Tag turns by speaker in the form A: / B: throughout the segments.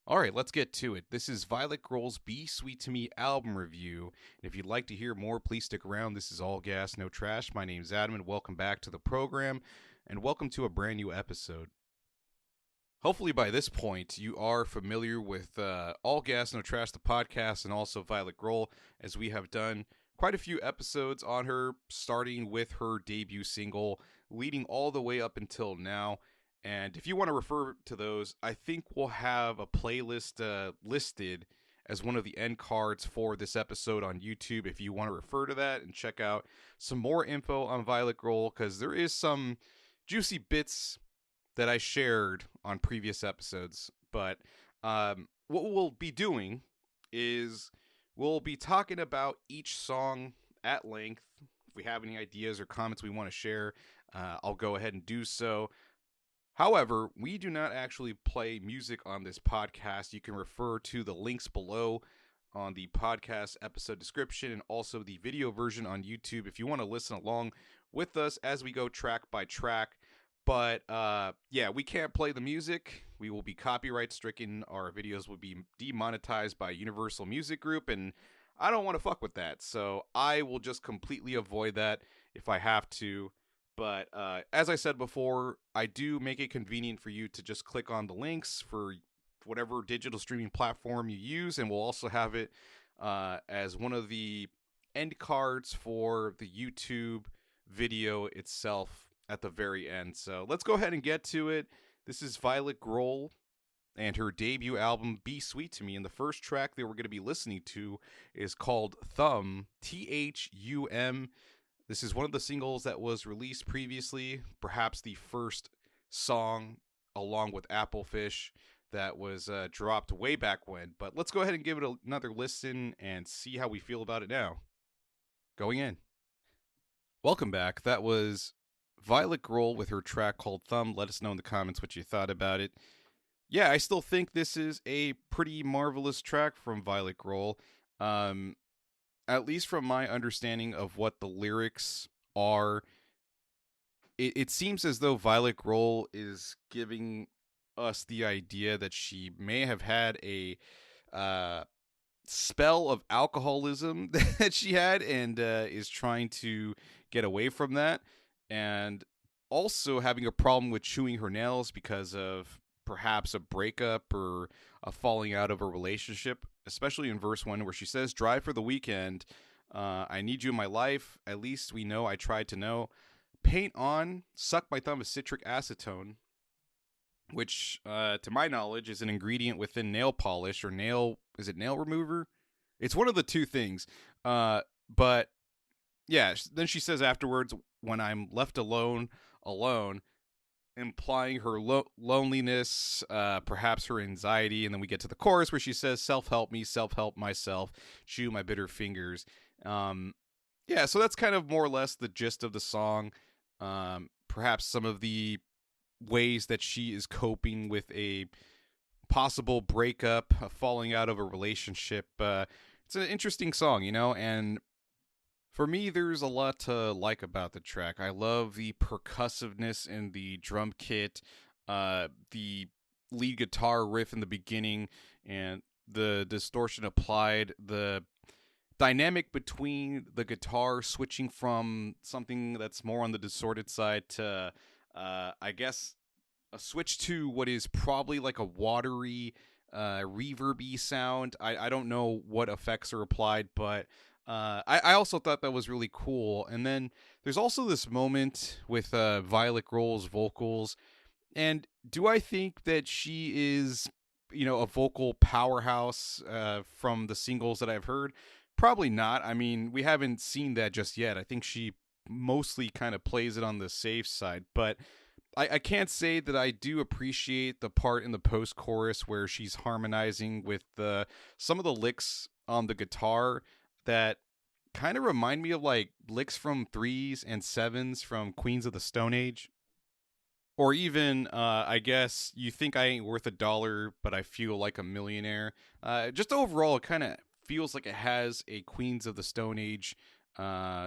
A: All right, let's get to it. This is Violet Grohl's Be Sweet to Me album review. And if you'd like to hear more, please stick around. This is All Gas, No Trash. My name's Adam, and welcome back to the program, and welcome to a brand new episode. Hopefully, by this point, you are familiar with All Gas, No Trash, the podcast, and also Violet Grohl, as we have done quite a few episodes on her, starting with her debut single, leading all the way up until now. And if you want to refer to those, I think we'll have a playlist listed as one of the end cards for this episode on YouTube if you want to refer to that and check out some more info on Violet Grohl, because there is some juicy bits that I shared on previous episodes. But what we'll be doing is we'll be talking about each song at length. If we have any ideas or comments we want to share, I'll go ahead and do so. However, we do not actually play music on this podcast. You can refer to the links below on the podcast episode description and also the video version on YouTube if you want to listen along with us as we go track by track. But yeah, we can't play the music. We will be copyright stricken. Our videos will be demonetized by Universal Music Group, and I don't want to fuck with that. So I will just completely avoid that if I have to. But as I said before, I do make it convenient for you to just click on the links for whatever digital streaming platform you use, and we'll also have it as one of the end cards for the YouTube video itself at the very end. So let's go ahead and get to it. This is Violet Grohl and her debut album, Be Sweet to Me. And the first track that we're going to be listening to is called THUM, THUM. This is one of the singles that was released previously, perhaps the first song along with Applefish that was dropped way back when. But let's go ahead and give it another listen and see how we feel about it now. Going in. Welcome back. That was Violet Grohl with her track called THUM. Let us know in the comments what you thought about it. Yeah, I still think this is a pretty marvelous track from Violet Grohl. At least from my understanding of what the lyrics are, it seems as though Violet Grohl is giving us the idea that she may have had a spell of alcoholism that she had and is trying to get away from that, and also having a problem with chewing her nails because of perhaps a breakup or a falling out of a relationship, especially in verse 1 where she says, "Drive for the weekend. I need you in my life. At least we know I tried to know. Paint on. Suck my thumb is citric acetone," which, to my knowledge, is an ingredient within nail polish or nail. Is it nail remover? It's one of the two things. But yeah, then she says afterwards, "When I'm left alone, implying her loneliness, perhaps her anxiety. And then we get to the chorus where she says, "Self-help me, self-help myself, chew my bitter fingers." Yeah, so that's kind of more or less the gist of the song. Perhaps some of the ways that she is coping with a possible breakup, a falling out of a relationship. It's an interesting song, and for me, there's a lot to like about the track. I love the percussiveness in the drum kit, the lead guitar riff in the beginning, and the distortion applied, the dynamic between the guitar switching from something that's more on the distorted side to, I guess, a switch to what is probably like a watery, reverby sound. I don't know what effects are applied, but I also thought that was really cool. And then there's also this moment with Violet Grohl's vocals. And do I think that she is, a vocal powerhouse from the singles that I've heard? Probably not. I mean, we haven't seen that just yet. I think she mostly kind of plays it on the safe side. But I can't say that I do appreciate the part in the post chorus where she's harmonizing with some of the licks on the guitar that kind of remind me of like licks from threes and sevens from Queens of the Stone Age. Or even, I guess, you think I ain't worth a dollar, but I feel like a millionaire. Just overall, it kind of feels like it has a Queens of the Stone Age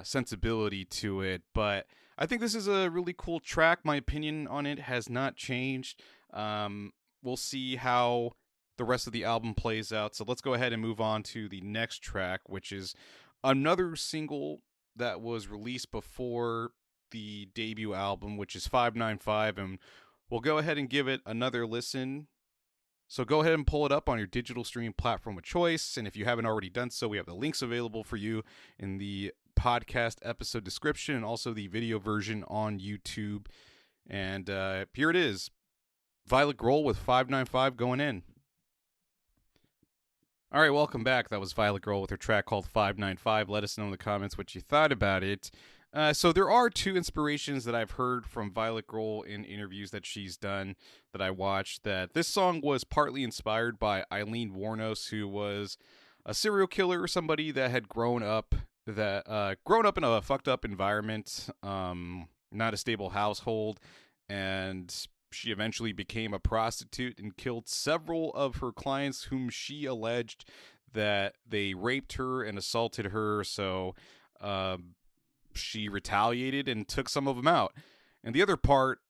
A: sensibility to it. But I think this is a really cool track. My opinion on it has not changed. We'll see how the rest of the album plays out. So let's go ahead and move on to the next track, which is another single that was released before the debut album, which is 595. And we'll go ahead and give it another listen. So go ahead and pull it up on your digital streaming platform of choice. And if you haven't already done so, we have the links available for you in the podcast episode description and also the video version on YouTube. And here it is. Violet Grohl with 595 going in. All right, welcome back. That was Violet Grohl with her track called 595. Let us know in the comments what you thought about it. So there are two inspirations that I've heard from Violet Grohl in interviews that she's done that I watched. That this song was partly inspired by Eileen Wuornos, who was a serial killer or somebody that had grown up in a fucked up environment, not a stable household, and she eventually became a prostitute and killed several of her clients whom she alleged that they raped her and assaulted her. So she retaliated and took some of them out. And the other part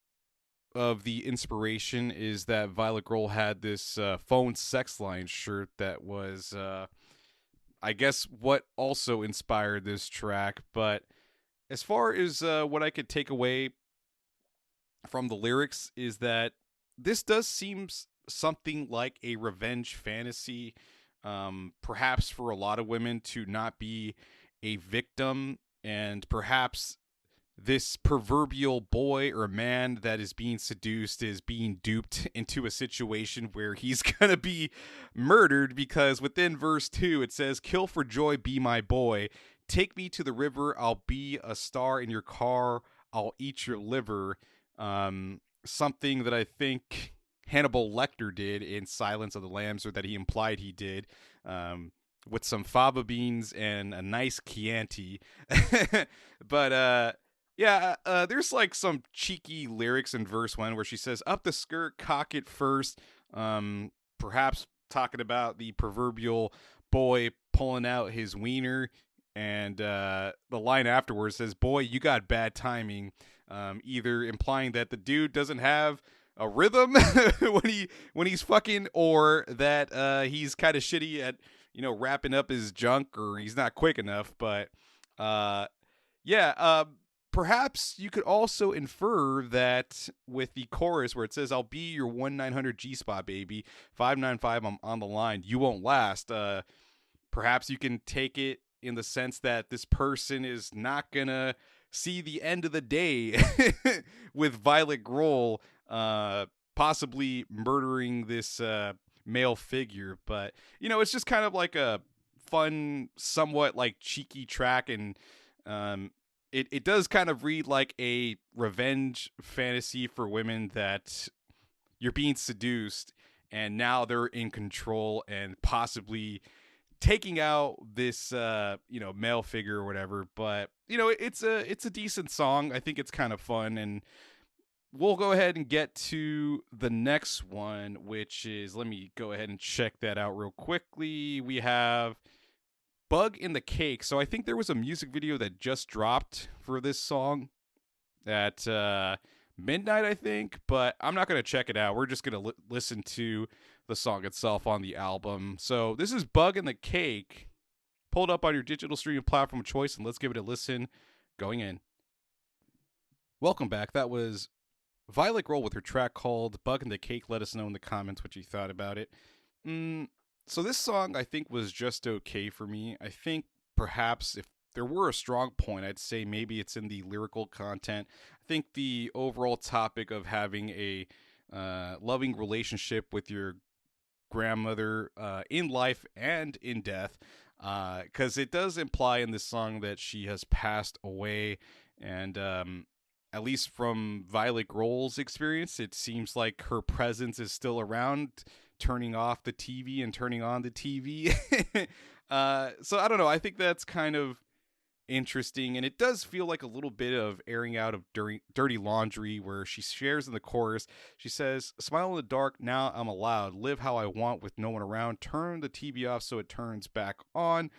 A: of the inspiration is that Violet Grohl had this phone sex line shirt that was, I guess, what also inspired this track. But as far as what I could take away from the lyrics is that this does seem something like a revenge fantasy, perhaps for a lot of women to not be a victim, and perhaps this proverbial boy or man that is being seduced is being duped into a situation where he's gonna be murdered, because within verse 2 it says, "Kill for joy, be my boy. Take me to the river, I'll be a star in your car, I'll eat your liver." Something that I think Hannibal Lecter did in Silence of the Lambs, or that he implied he did, with some fava beans and a nice Chianti. But there's like some cheeky lyrics in verse 1 where she says, "Up the skirt, cock it first." Perhaps talking about the proverbial boy pulling out his wiener. And the line afterwards says, "Boy, you got bad timing," either implying that the dude doesn't have a rhythm when he's fucking, or that he's kind of shitty at wrapping up his junk, or he's not quick enough. But perhaps you could also infer that with the chorus where it says, "I'll be your 1-900 G-spot, baby. 595, I'm on the line. You won't last." Perhaps you can take it in the sense that this person is not gonna see the end of the day with Violet Grohl possibly murdering this male figure. But it's just kind of like a fun, somewhat like cheeky track, and it does kind of read like a revenge fantasy for women, that you're being seduced and now they're in control and possibly taking out this male figure or whatever. But it's a decent song. I think it's kind of fun, and we'll go ahead and get to the next one, which is, let me go ahead and check that out real quickly. We have Bug in the Cake. So I think there was a music video that just dropped for this song at midnight, I think, but I'm not going to check it out. We're just going to listen to the song itself on the album. So this is Bug in the Cake. Pull it up on your digital streaming platform of choice, and let's give it a listen going in. Welcome back. That was Violet Grohl with her track called Bug in the Cake. Let us know in the comments what you thought about it. So this song, I think, was just okay for me. I think perhaps if there were a strong point, I'd say maybe it's in the lyrical content. I think the overall topic of having a loving relationship with your grandmother in life and in death, because it does imply in this song that she has passed away, and at least from Violet Grohl's experience, it seems like her presence is still around, turning off the TV and turning on the TV. So I don't know, I think that's kind of interesting, and it does feel like a little bit of airing out of dirty laundry, where she shares in the chorus. She says, "Smile in the dark, now I'm allowed, live how I want with no one around, turn the TV off so it turns back on."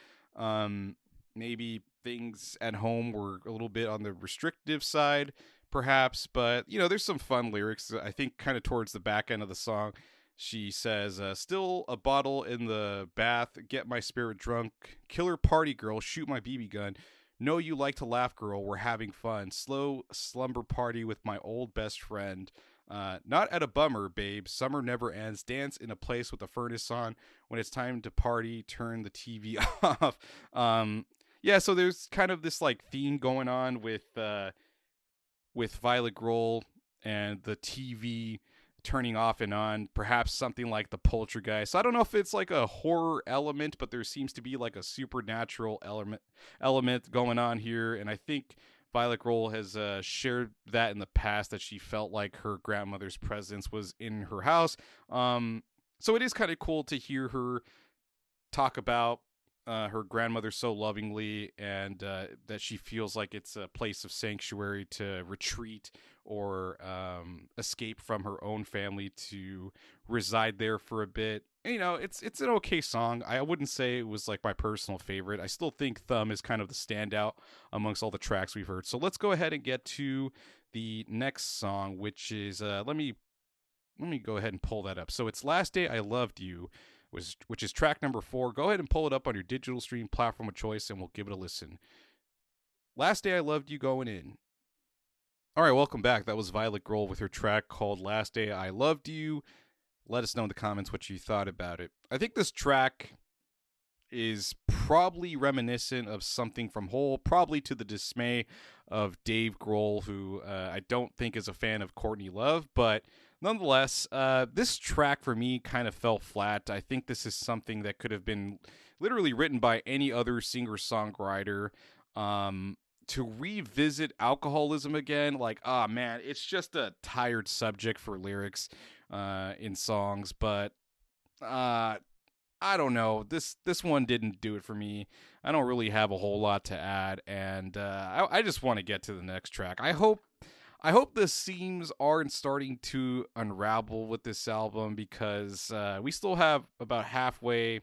A: Maybe things at home were a little bit on the restrictive side, perhaps, but there's some fun lyrics. I think kind of towards the back end of the song, She says, still a bottle in the bath, get my spirit drunk. Killer party girl, shoot my BB gun. Know you like to laugh, girl, we're having fun. Slow slumber party with my old best friend. Not at a bummer, babe. Summer never ends. Dance in a place with a furnace on. When it's time to party, turn the TV off. Yeah, so there's kind of this like theme going on with Violet Grohl and the TV turning off and on, perhaps something like the Poltergeist. I don't know if it's like a horror element, but there seems to be like a supernatural element going on here, and I think Violet Grohl has shared that in the past, that she felt like her grandmother's presence was in her house. So it is kind of cool to hear her talk about her grandmother so lovingly, and that she feels like it's a place of sanctuary to retreat or escape from her own family to reside there for a bit. And, it's an okay song. I wouldn't say it was like my personal favorite. I still think THUM is kind of the standout amongst all the tracks we've heard. So let's go ahead and get to the next song, which is let me go ahead and pull that up. So it's Last Day I Loved You, which is track number 4. Go ahead and pull it up on your digital stream platform of choice, and we'll give it a listen. Last Day I Loved You going in. All right, welcome back. That was Violet Grohl with her track called Last Day I Loved You. Let us know in the comments what you thought about it. I think this track is probably reminiscent of something from Hole, probably to the dismay of Dave Grohl, who I don't think is a fan of Courtney Love, but nonetheless, this track for me kind of fell flat. I think this is something that could have been literally written by any other singer-songwriter. To revisit alcoholism again, like, man, it's just a tired subject for lyrics in songs, but I don't know. This one didn't do it for me. I don't really have a whole lot to add, and I just want to get to the next track. I hope the seams aren't starting to unravel with this album, because we still have about halfway,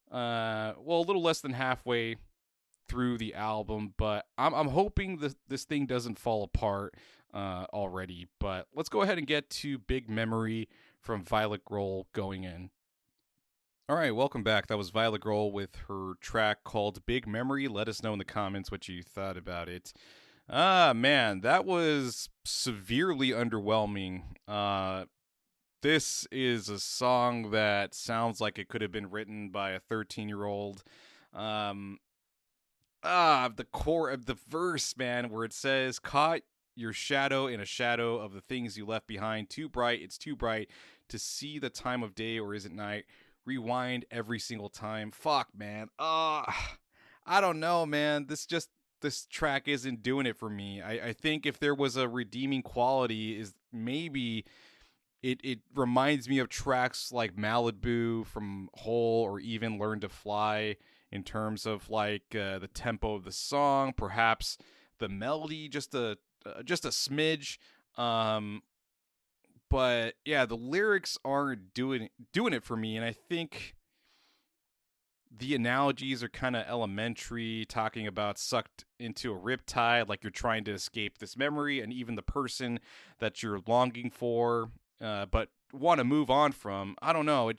A: a little less than halfway through the album, but I'm hoping this thing doesn't fall apart already. But let's go ahead and get to Big Memory from Violet Grohl going in. All right, welcome back. That was Violet Grohl with her track called Big Memory. Let us know in the comments what you thought about it. Man, that was severely underwhelming. This is a song that sounds like it could have been written by a 13-year-old. The core of the verse, man, where it says, caught your shadow in a shadow of the things you left behind. Too bright, it's too bright to see the time of day, or is it night? Rewind every single time. Fuck, man. I don't know, man. This track isn't doing it for me. I think if there was a redeeming quality, is maybe it reminds me of tracks like Malibu from Hole, or even Learn to Fly, in terms of like the tempo of the song, perhaps the melody, just a smidge. But yeah, the lyrics aren't doing it for me, and I think the analogies are kind of elementary, talking about sucked into a riptide, like you're trying to escape this memory, and even the person that you're longing for, but want to move on from. I don't know.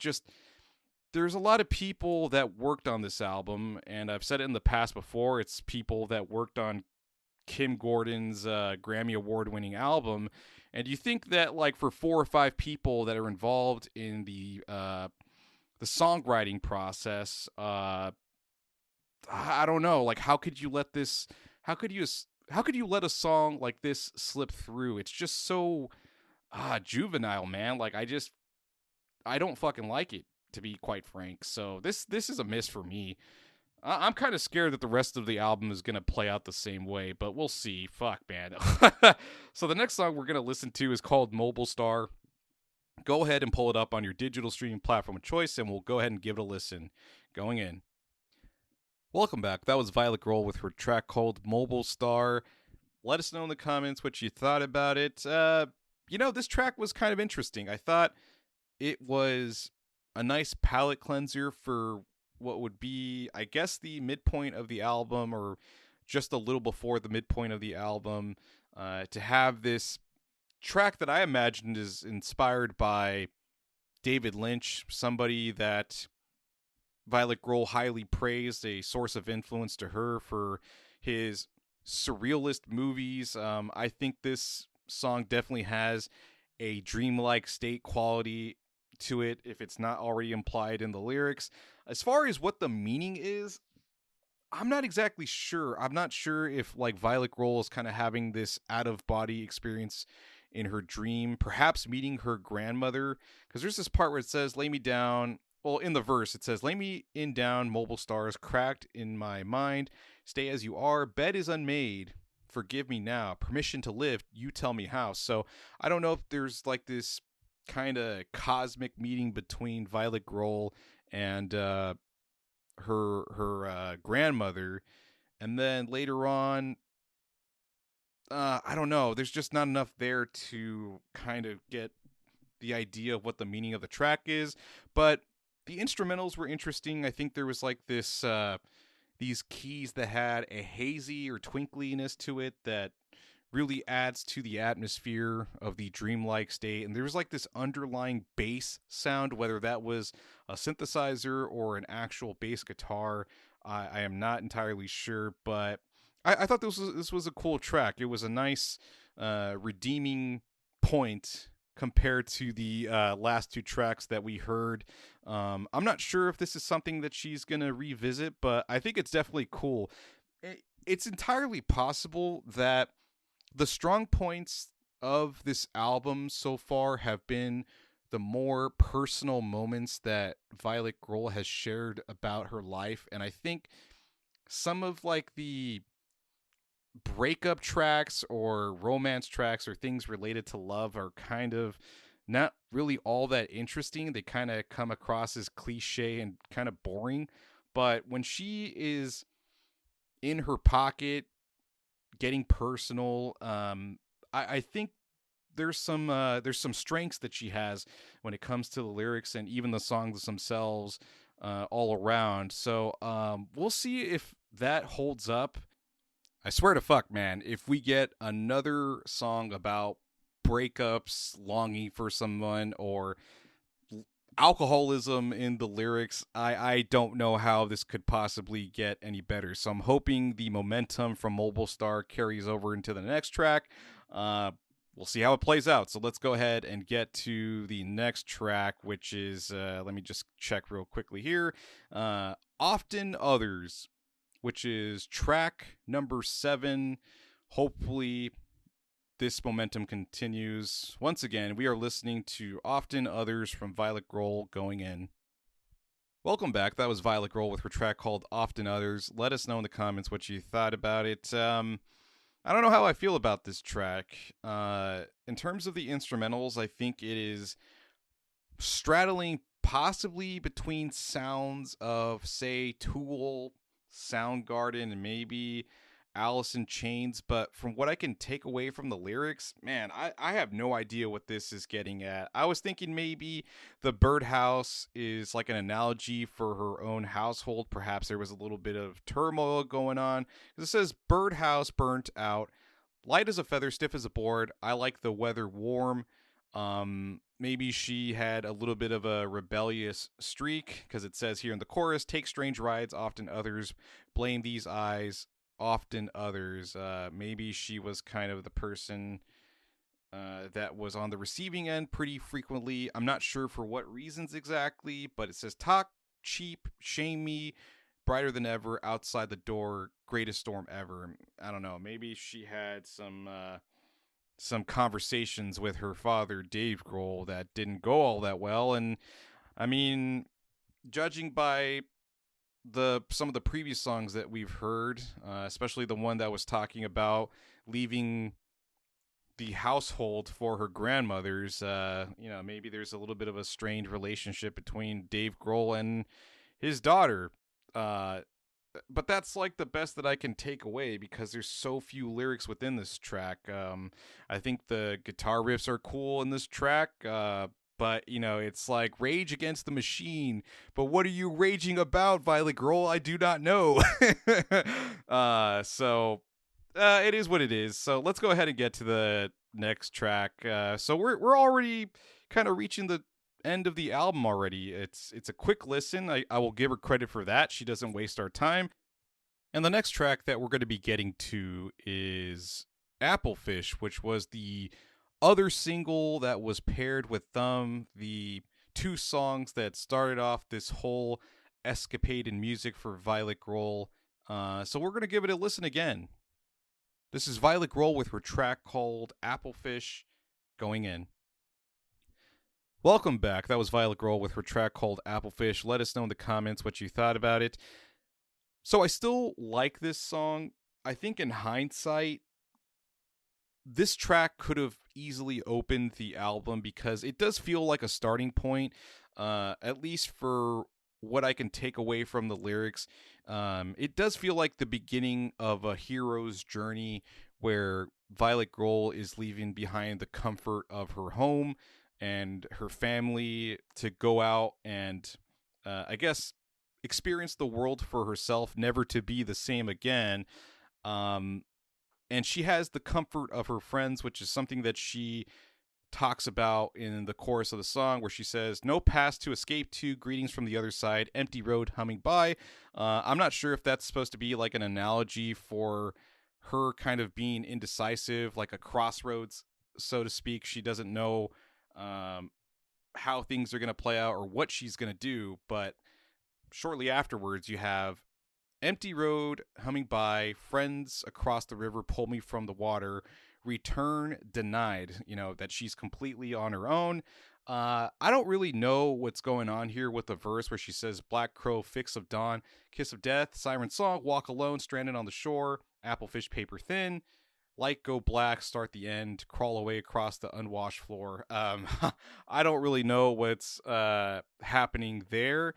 A: There's a lot of people that worked on this album, and I've said it in the past before. It's people that worked on Kim Gordon's Grammy Award-winning album, and you think that like for 4 or 5 people that are involved in the songwriting process, I don't know, like how could you let a song like this slip through? It's just so juvenile, man. Like I don't fucking like it, to be quite frank. So this is a miss for me. I'm kind of scared that the rest of the album is going to play out the same way, but we'll see. Fuck, man. So the next song we're going to listen to is called Mobile Star. Go ahead and pull it up on your digital streaming platform of choice, and we'll go ahead and give it a listen. Going in. Welcome back. That was Violet Grohl with her track called Mobile Star. Let us know in the comments what you thought about it. This track was kind of interesting. I thought it was a nice palate cleanser for what would be, I guess, the midpoint of the album, or just a little before the midpoint of the album, to have this track that I imagined is inspired by David Lynch, somebody that Violet Grohl highly praised, a source of influence to her for his surrealist movies. I think this song definitely has a dreamlike state quality to it, if it's not already implied in the lyrics. As far as what the meaning is, I'm not exactly sure. I'm not sure if like Violet Grohl is kind of having this out of body experience in her dream, perhaps meeting her grandmother. Because there's this part where it says, "Lay me down." Well, in the verse, it says, "Lay me in down, mobile stars cracked in my mind. Stay as you are. Bed is unmade. Forgive me now. Permission to live. You tell me how." So I don't know if there's like this kind of cosmic meeting between Violet Grohl and her grandmother, and then later on, I don't know. There's just not enough there to kind of get the idea of what the meaning of the track is. But the instrumentals were interesting. I think there was like this these keys that had a hazy or twinkliness to it that really adds to the atmosphere of the dreamlike state. And there was like this underlying bass sound, whether that was a synthesizer or an actual bass guitar. I am not entirely sure, but I thought this was a cool track. It was a nice redeeming point compared to the last two tracks that we heard. I'm not sure if this is something that she's going to revisit, but I think it's definitely cool. It's entirely possible that the strong points of this album so far have been the more personal moments that Violet Grohl has shared about her life. And I think some of like the breakup tracks or romance tracks or things related to love are kind of not really all that interesting. They kind of come across as cliche and kind of boring. But when she is in her pocket, getting personal, I think there's some strengths that she has when it comes to the lyrics and even the songs themselves, all around. So we'll see if that holds up. I swear to fuck, man, if we get another song about breakups, longing for someone, or alcoholism in the lyrics, I don't know how this could possibly get any better. So I'm hoping the momentum from Mobile Star carries over into the next track. We'll see how it plays out. So let's go ahead and get to the next track, which is, let me just check real quickly here. Often Others, which is track number 7. Hopefully this momentum continues. Once again, we are listening to Often Others from Violet Grohl going in. Welcome back. That was Violet Grohl with her track called Often Others. Let us know in the comments what you thought about it. I don't know how I feel about this track. In terms of the instrumentals, I think it is straddling possibly between sounds of, say, Tool, Soundgarden, and maybe Alice in Chains. But from what I can take away from the lyrics, man, I have no idea what this is getting at. I was thinking maybe the birdhouse is like an analogy for her own household. Perhaps there was a little bit of turmoil going on. It says birdhouse burnt out, light as a feather, stiff as a board. I like the weather warm. Maybe she had a little bit of a rebellious streak, because it says here in the chorus, take strange rides, often others, blame these eyes, often others. Maybe she was kind of the person that was on the receiving end pretty frequently. I'm not sure for what reasons exactly, but it says talk cheap, shame me, brighter than ever, outside the door, greatest storm ever. I don't know. Maybe she had some conversations with her father, Dave Grohl, that didn't go all that well. And I mean, judging by some of the previous songs that we've heard, especially the one that was talking about leaving the household for her grandmother's, maybe there's a little bit of a strained relationship between Dave Grohl and his daughter. But that's like the best that I can take away, because there's so few lyrics within this track. I think the guitar riffs are cool in this track, but it's like Rage Against the Machine. But what are you raging about, Violet Grohl? I do not know. So it is what it is. So let's go ahead and get to the next track. So we're already kind of reaching the end of the album already. It's a quick listen. I will give her credit for that. She doesn't waste our time. And the next track that we're going to be getting to is Applefish, which was the other single that was paired with THUM, the two songs that started off this whole escapade in music for Violet Grohl. So we're going to give it a listen again. This is Violet Grohl with her track called Applefish, going in. Welcome back. That was Violet Grohl with her track called Applefish. Let us know in the comments what you thought about it. So I still like this song. I think in hindsight, this track could have easily opened the album because it does feel like a starting point, at least for what I can take away from the lyrics. It does feel like the beginning of a hero's journey where Violet Grohl is leaving behind the comfort of her home and her family to go out and, I guess, experience the world for herself, never to be the same again. And she has the comfort of her friends, which is something that she talks about in the chorus of the song, where she says, "No past to escape to, greetings from the other side, empty road humming by." I'm not sure if that's supposed to be like an analogy for her kind of being indecisive, like a crossroads, so to speak. She doesn't know how things are going to play out or what she's going to do. But shortly afterwards, you have empty road humming by, friends across the river pull me from the water, return denied, that she's completely on her own. I don't really know what's going on here with the verse where she says, "Black crow, fix of dawn, kiss of death, siren song, walk alone, stranded on the shore, applefish paper thin, light go black, start the end, crawl away across the unwashed floor." I don't really know what's happening there.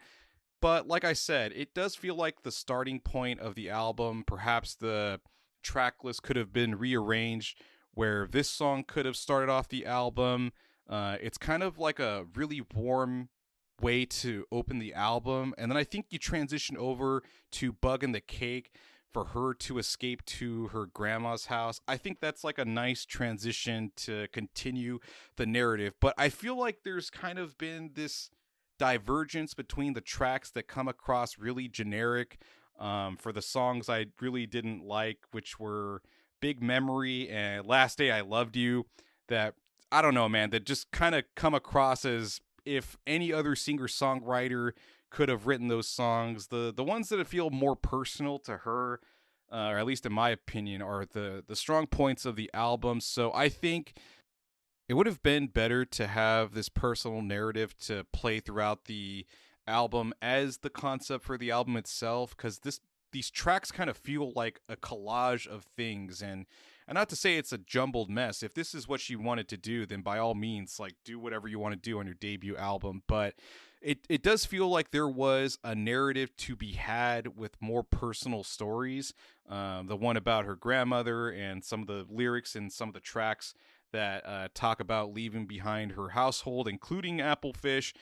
A: But like I said, it does feel like the starting point of the album. Perhaps the track list could have been rearranged where this song could have started off the album. It's kind of like a really warm way to open the album. And then I think you transition over to Bug and the Cake for her to escape to her grandma's house. I think that's like a nice transition to continue the narrative. But I feel like there's kind of been this divergence between the tracks that come across really generic for the songs I really didn't like, which were Big Memory and Last Day I Loved You, that I don't know, man, that just kind of come across as if any other singer-songwriter could have written those songs. The ones that feel more personal to her, or at least in my opinion, are the strong points of the album. So I think it would have been better to have this personal narrative to play throughout the album as the concept for the album itself, because these tracks kind of feel like a collage of things, and not to say it's a jumbled mess. If this is what she wanted to do, then by all means, like, do whatever you want to do on your debut album. But it does feel like there was a narrative to be had with more personal stories. The one about her grandmother and some of the lyrics and some of the tracks that talk about leaving behind her household, including Applefish.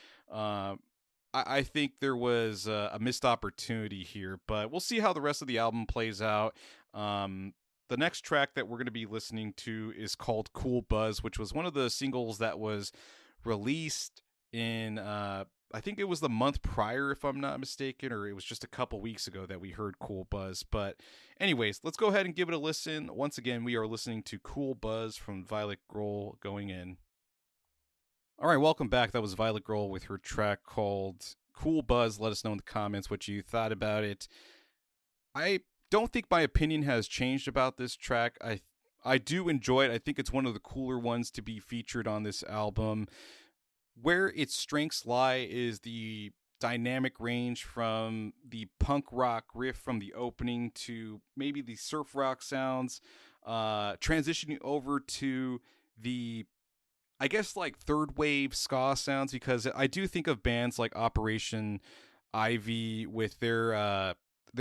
A: I think there was a missed opportunity here, but we'll see how the rest of the album plays out. The next track that we're going to be listening to is called Cool Buzz, which was one of the singles that was released in, I think it was the month prior, if I'm not mistaken, or it was just a couple weeks ago that we heard Cool Buzz. But anyways, let's go ahead and give it a listen. Once again, we are listening to Cool Buzz from Violet Grohl, going in. All right, welcome back. That was Violet Grohl with her track called Cool Buzz. Let us know in the comments what you thought about it. I don't think my opinion has changed about this track. I do enjoy it. I think it's one of the cooler ones to be featured on this album. Where its strengths lie is the dynamic range from the punk rock riff from the opening to maybe the surf rock sounds, transitioning over to the, I guess, like third wave ska sounds, because I do think of bands like Operation Ivy with their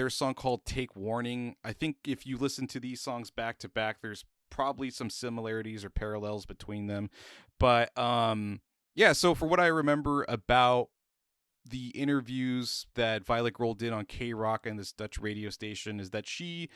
A: song called Take Warning. I think if you listen to these songs back to back, there's probably some similarities or parallels between them. But yeah, so for what I remember about the interviews that Violet Grohl did on K-Rock and this Dutch radio station, is that she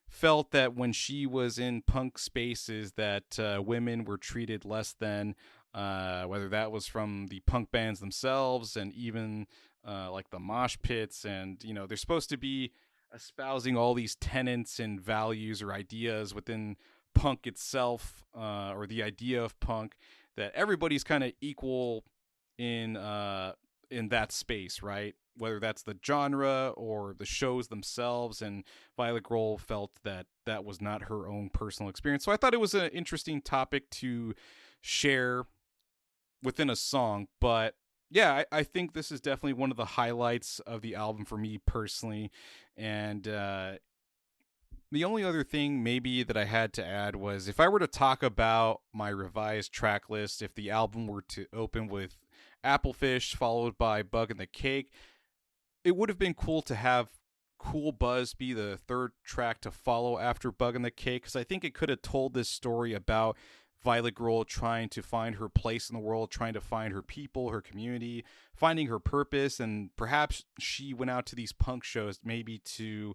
A: felt that when she was in punk spaces that women were treated less than. whether that was from the punk bands themselves and even like the mosh pits. And, they're supposed to be espousing all these tenets and values or ideas within punk itself, or the idea of punk, that everybody's kind of equal in in that space, right? Whether that's the genre or the shows themselves. And Violet Grohl felt that that was not her own personal experience. So I thought it was an interesting topic to share within a song. But yeah, I think this is definitely one of the highlights of the album for me personally. And the only other thing maybe that I had to add was, if I were to talk about my revised track list, if the album were to open with Applefish followed by Bug and the Cake, it would have been cool to have Cool Buzz be the third track to follow after Bug and the Cake, because I think it could have told this story about Violet Grohl trying to find her place in the world, trying to find her people, her community, finding her purpose. And perhaps she went out to these punk shows maybe to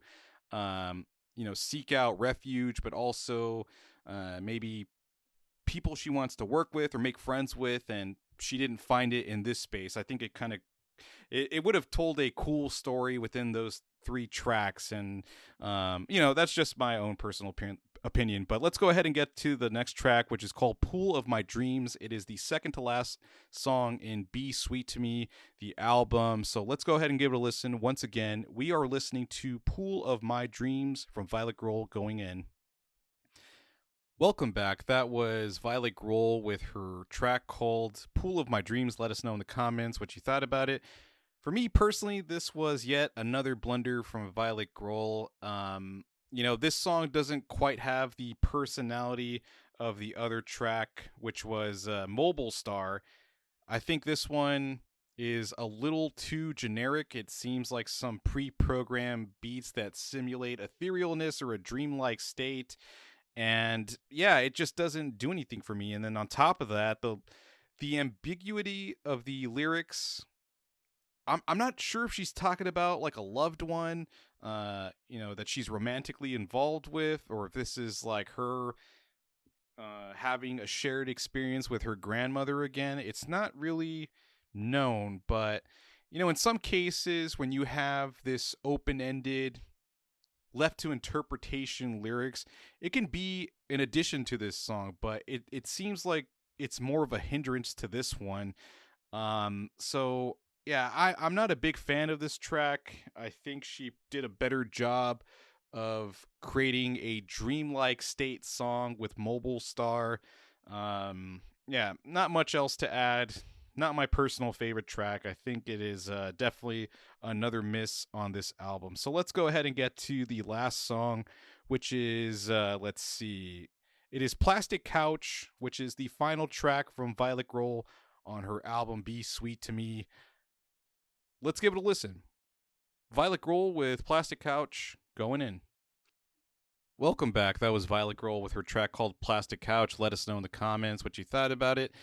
A: seek out refuge, but also maybe people she wants to work with or make friends with, and she didn't find it in this space. I think it would have told a cool story within those three tracks. And that's just my own personal opinion. But let's go ahead and get to the next track, which is called Pool of My Dreams. It is the second to last song in Be Sweet to Me, the album. So let's go ahead and give it a listen. Once again, we are listening to Pool of My Dreams from Violet Grohl, going in. Welcome back. That was Violet Grohl with her track called Pool of My Dreams. Let us know in the comments what you thought about it. For me personally, this was yet another blunder from Violet Grohl. This song doesn't quite have the personality of the other track, which was Mobile Star. I think this one is a little too generic. It seems like some pre-programmed beats that simulate etherealness or a dreamlike state. And yeah, it just doesn't do anything for me. And then on top of that, the ambiguity of the lyrics, I'm not sure if she's talking about like a loved one, that she's romantically involved with, or if this is like her having a shared experience with her grandmother again. It's not really known, but in some cases, when you have this open-ended, left to interpretation lyrics, it can be an addition to this song, but it seems like it's more of a hindrance to this one. So yeah, I'm not a big fan of this track. I think she did a better job of creating a dreamlike state song with Mobile Star. Yeah, not much else to add. Not my personal favorite track. I think it is definitely another miss on this album. So let's go ahead and get to the last song, which is, let's see. It is Plastic Couch, which is the final track from Violet Grohl on her album Be Sweet to Me. Let's give it a listen. Violet Grohl with Plastic Couch, going in. Welcome back. That was Violet Grohl with her track called Plastic Couch. Let us know in the comments what you thought about it.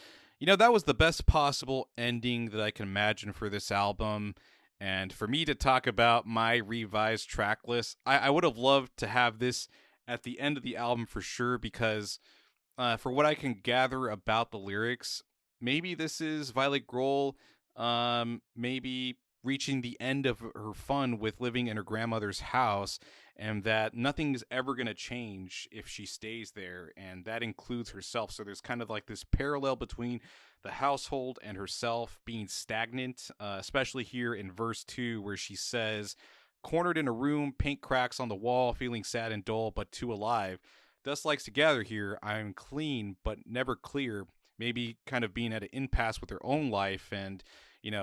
A: That was the best possible ending that I can imagine for this album. And for me to talk about my revised track list, I would have loved to have this at the end of the album for sure, because for what I can gather about the lyrics, maybe this is Violet Grohl maybe reaching the end of her fun with living in her grandmother's house, and that nothing's ever going to change if she stays there, and that includes herself. So there's kind of like this parallel between the household and herself being stagnant, especially here in verse 2, where she says, cornered in a room, paint cracks on the wall, feeling sad and dull, but too alive. Dust likes to gather here. I am clean, but never clear. Maybe kind of being at an impasse with her own life, and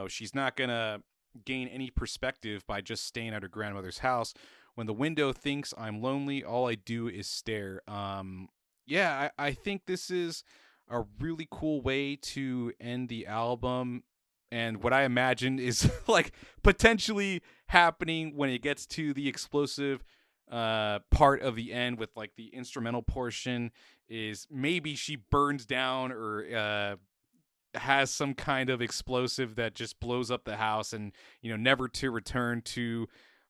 A: she's not going to gain any perspective by just staying at her grandmother's house. When the window thinks I'm lonely, all I do is stare. I think this is a really cool way to end the album. And what I imagine is like potentially happening when it gets to the explosive part of the end with like the instrumental portion is maybe she burns down or has some kind of explosive that just blows up the house, and never to return to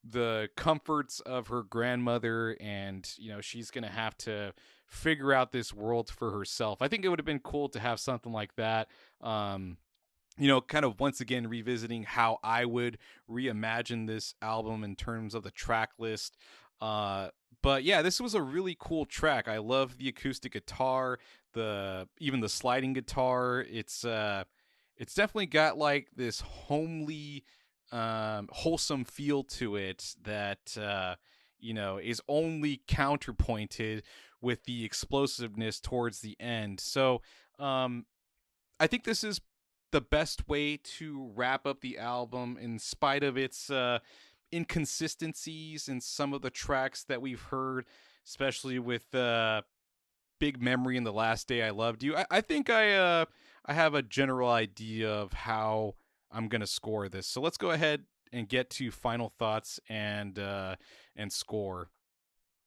A: the comforts of her grandmother, and she's gonna have to figure out this world for herself. I think it would have been cool to have something like that. um kind of once again revisiting how I would reimagine this album in terms of the track list. Uh, but yeah, this was a really cool track. I love the acoustic guitar, the even the sliding guitar. It's definitely got like this homely, wholesome feel to it that is only counterpointed with the explosiveness towards the end. So I think this is the best way to wrap up the album in spite of its inconsistencies in some of the tracks that we've heard, especially with Big Memory and The Last Day I Loved You. I think I have a general idea of how I'm gonna score this. So let's go ahead and get to final thoughts and score.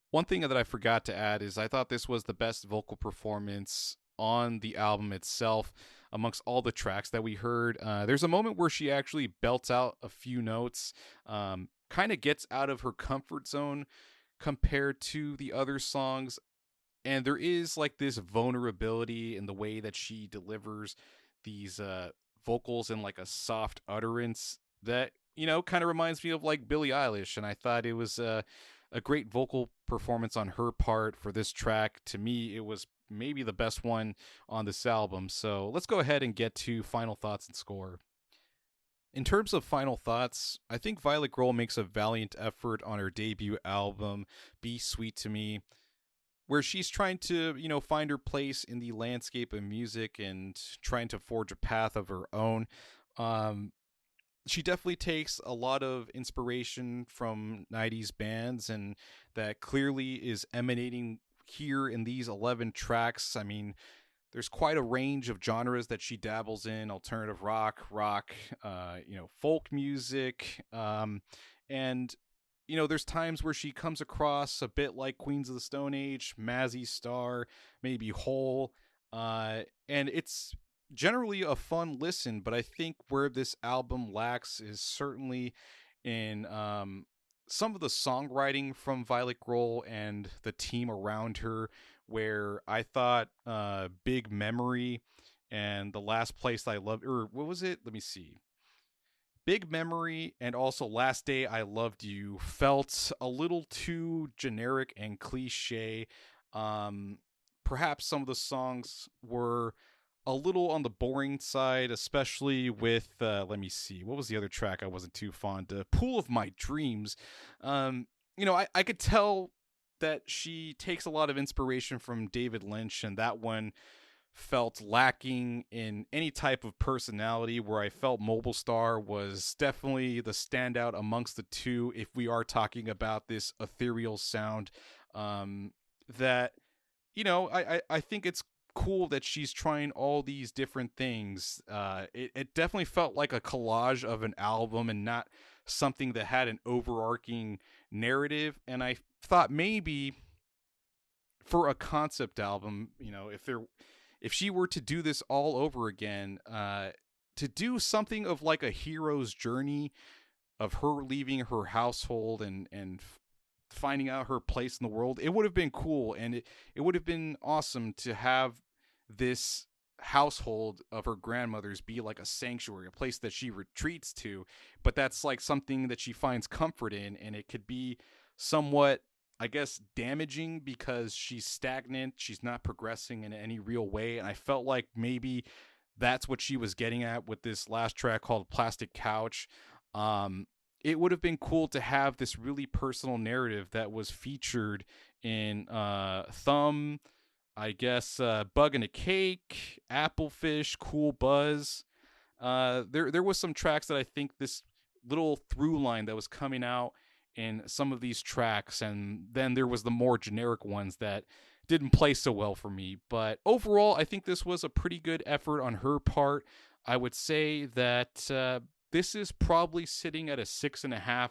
A: One thing that I forgot to add is I thought this was the best vocal performance on the album itself amongst all the tracks that we heard. There's a moment where she actually belts out a few notes, kind of gets out of her comfort zone compared to the other songs. And there is like this vulnerability in the way that she delivers these vocals in like a soft utterance that kind of reminds me of like Billie Eilish. And I thought it was a great vocal performance on her part for this track. To me, it was maybe the best one on this album. So let's go ahead and get to final thoughts and score. In terms of final thoughts, I think Violet Grohl makes a valiant effort on her debut album, Be Sweet to Me, where she's trying to, find her place in the landscape of music and trying to forge a path of her own. She definitely takes a lot of inspiration from 90s bands, and that clearly is emanating here in these 11 tracks. I mean, there's quite a range of genres that she dabbles in: alternative rock, folk music, and there's times where she comes across a bit like Queens of the Stone Age, Mazzy Star, maybe Hole, and it's generally a fun listen. But I think where this album lacks is certainly in some of the songwriting from Violet Grohl and the team around her, where I thought Big Memory and The Last Place I Loved, or what was it? Let me see. Big Memory and also Last Day I Loved You felt a little too generic and cliche. Um, Perhaps some of the songs were a little on the boring side, especially with, let me see, what was the other track I wasn't too fond of? Pool of My Dreams. I could tell that she takes a lot of inspiration from David Lynch, and that one felt lacking in any type of personality, where I felt Mobile Star was definitely the standout amongst the two if we are talking about this ethereal sound. That I think it's cool that she's trying all these different things. It definitely felt like a collage of an album and not something that had an overarching narrative. And I thought maybe for a concept album, if she were to do this all over again, to do something of like a hero's journey of her leaving her household and finding out her place in the world, it would have been cool, and it would have been awesome to have this household of her grandmother's be like a sanctuary, a place that she retreats to. But that's like something that she finds comfort in, and it could be somewhat, I guess, damaging because she's stagnant, she's not progressing in any real way. And I felt like maybe that's what she was getting at with this last track called Plastic Couch. It would have been cool to have this really personal narrative that was featured in THUM, I guess, Bug and a Cake, Applefish, Cool Buzz. There was some tracks that I think this little through line that was coming out in some of these tracks, and then there was the more generic ones that didn't play so well for me. But overall, I think this was a pretty good effort on her part. I would say that this is probably sitting at a 6.5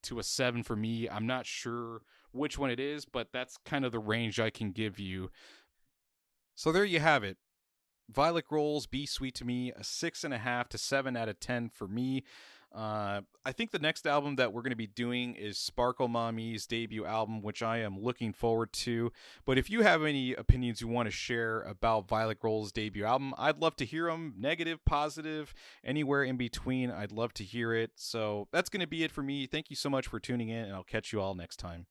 A: to a 7 for me. I'm not sure which one it is, but that's kind of the range I can give you. So there you have it. Violet Grohl's Be Sweet to Me, a 6.5 to 7 out of 10 for me. I think the next album that we're going to be doing is Sparkle Mommy's debut album, which I am looking forward to. But if you have any opinions you want to share about Violet Grohl's debut album, I'd love to hear them. Negative, positive, anywhere in between. I'd love to hear it. So that's going to be it for me. Thank you so much for tuning in, and I'll catch you all next time.